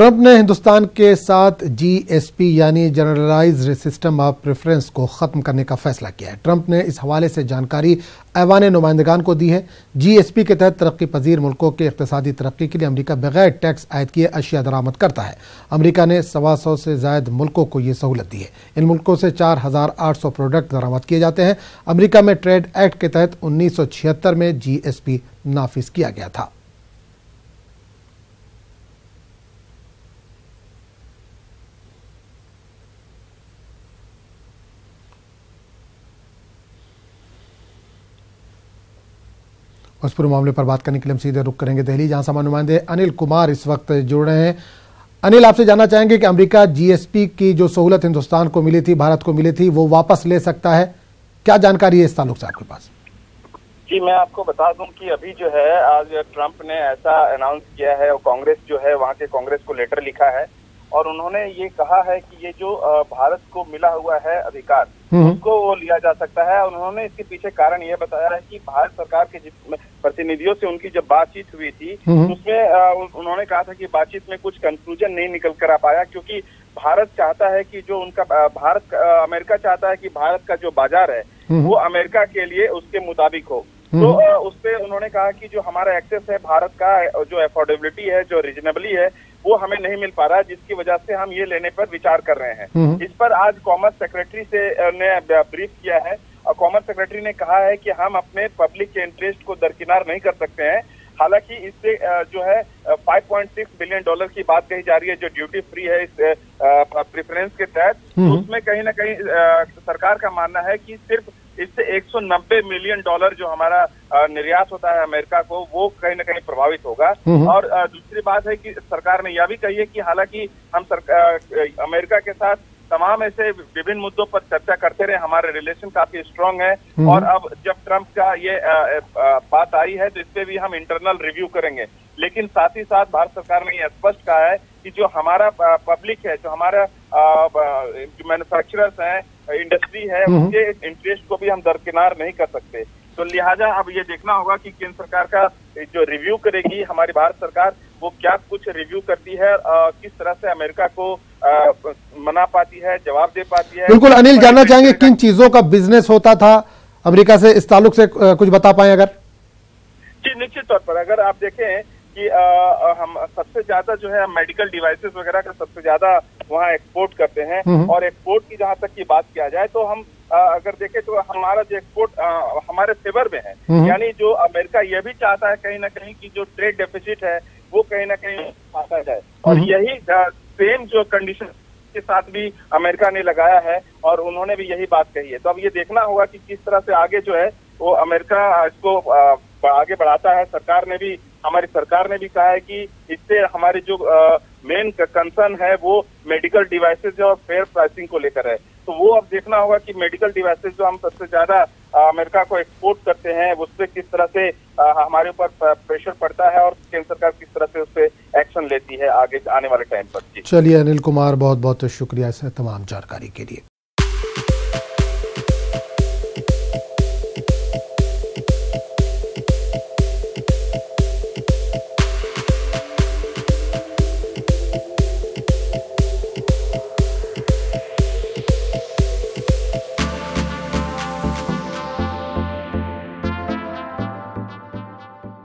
Trump ने हिंदुस्तान के साथ जीएसपी यानी जनरलाइज्ड सिस्टम ऑफ प्रेफरेंस को खत्म करने का फैसला किया है। ट्रंप ने इस हवाले से जानकारी ऐवान नुमाइंदगान को दी है। जीएसपी के तहत तरक्की पजीर मुल्कों के इक्तिसादी तरक्की के लिए अमेरिका बगैर टैक्स आयद किए अशिया दरामद करता है। अमेरिका ने 125 से ज्यादा मुल्कों को ये सहूलत दी है। इन मुल्कों से 4800 प्रोडक्ट दरामद किए जाते हैं। अमेरिका में ट्रेड एक्ट के तहत 1976 में जीएसपी नाफिज किया गया था। उस पूरे मामले पर बात करने के लिए हम सीधे रुख करेंगे दिल्ली, जहां समाचार नुमाइंदे अनिल कुमार इस वक्त जुड़ रहे हैं। अनिल, आपसे जानना चाहेंगे कि अमेरिका जीएसपी की जो सहूलत हिंदुस्तान को मिली थी, भारत को मिली थी, वो वापस ले सकता है? क्या जानकारी है इस ताल्लुक से आपके पास? जी, मैं आपको बता दूं कि अभी जो है आज ट्रंप ने ऐसा अनाउंस किया है और कांग्रेस जो है वहां के कांग्रेस को लेटर लिखा है और उन्होंने ये कहा है कि ये जो भारत को मिला हुआ है अधिकार उसको वो लिया जा सकता है। और उन्होंने इसके पीछे कारण ये बताया है कि भारत सरकार के प्रतिनिधियों से उनकी जब बातचीत हुई थी उसमें उन्होंने कहा था कि बातचीत में कुछ कंक्लूजन नहीं निकल कर आ पाया, क्योंकि भारत चाहता है कि जो उनका अमेरिका चाहता है कि भारत का जो बाजार है वो अमेरिका के लिए उसके मुताबिक हो। तो उस पे उन्होंने कहा कि जो हमारा एक्सेस है भारत का, जो अफोर्डेबिलिटी है, जो रीजनेबली है, वो हमें नहीं मिल पा रहा, जिसकी वजह से हम ये लेने पर विचार कर रहे हैं। इस पर आज कॉमर्स सेक्रेटरी से ने ब्रीफ किया है और कॉमर्स सेक्रेटरी ने कहा है कि हम अपने पब्लिक के इंटरेस्ट को दरकिनार नहीं कर सकते हैं। हालांकि इससे जो है $5.6 बिलियन की बात कही जा रही है जो ड्यूटी फ्री है इस प्रेफरेंस के तहत। उसमें कहीं ना कहीं सरकार का मानना है कि सिर्फ इससे $190 मिलियन जो हमारा निर्यात होता है अमेरिका को, वो कहीं ना कहीं प्रभावित होगा। और दूसरी बात है कि सरकार ने यह भी कही है कि हालांकि हम अमेरिका के साथ तमाम ऐसे विभिन्न मुद्दों पर चर्चा करते रहे, हमारे रिलेशन काफी स्ट्रांग है और अब जब ट्रंप का ये बात आई है तो इस पे भी हम इंटरनल रिव्यू करेंगे। लेकिन साथ ही साथ भारत सरकार ने यह स्पष्ट कहा है कि जो हमारा पब्लिक है, जो हमारा मैन्युफैक्चरर्स हैं, इंडस्ट्री है, उनके इंटरेस्ट को भी हम दरकिनार नहीं कर सकते। तो लिहाजा अब ये देखना होगा कि केंद्र सरकार का जो रिव्यू करेगी हमारी भारत सरकार, वो क्या कुछ रिव्यू करती है, किस तरह से अमेरिका को मना पाती है, जवाब दे पाती है। बिल्कुल अनिल, जानना चाहेंगे किन चीजों का बिजनेस होता था अमेरिका से, इस ताल्लुक से कुछ बता पाए अगर? जी, निश्चित तौर पर अगर आप देखें कि हम सबसे ज्यादा जो है मेडिकल डिवाइसेस वगैरह का सबसे ज्यादा वहाँ एक्सपोर्ट करते हैं। और एक्सपोर्ट की जहां तक की बात किया जाए तो हम अगर देखें तो हमारा जो एक्सपोर्ट हमारे फेवर में है, यानी जो अमेरिका यह भी चाहता है कहीं ना कहीं कि जो ट्रेड डेफिसिट है वो कहीं ना कहीं आता जाए। और यही सेम जो कंडीशन के साथ भी अमेरिका ने लगाया है और उन्होंने भी यही बात कही है। तो अब ये देखना होगा कि किस तरह से आगे जो है वो अमेरिका इसको आगे बढ़ाता है। हमारी सरकार ने भी कहा है कि इससे हमारी जो मेन कंसर्न है वो मेडिकल डिवाइसेज और फेयर प्राइसिंग को लेकर है। तो वो अब देखना होगा कि मेडिकल डिवाइसेज जो हम सबसे ज्यादा अमेरिका को एक्सपोर्ट करते हैं उस पर किस तरह से हमारे ऊपर प्रेशर पड़ता है और केंद्र सरकार किस तरह से उस पर एक्शन लेती है आगे आने वाले टाइम पर। चलिए अनिल कुमार, बहुत बहुत शुक्रिया इस तमाम जानकारी के लिए।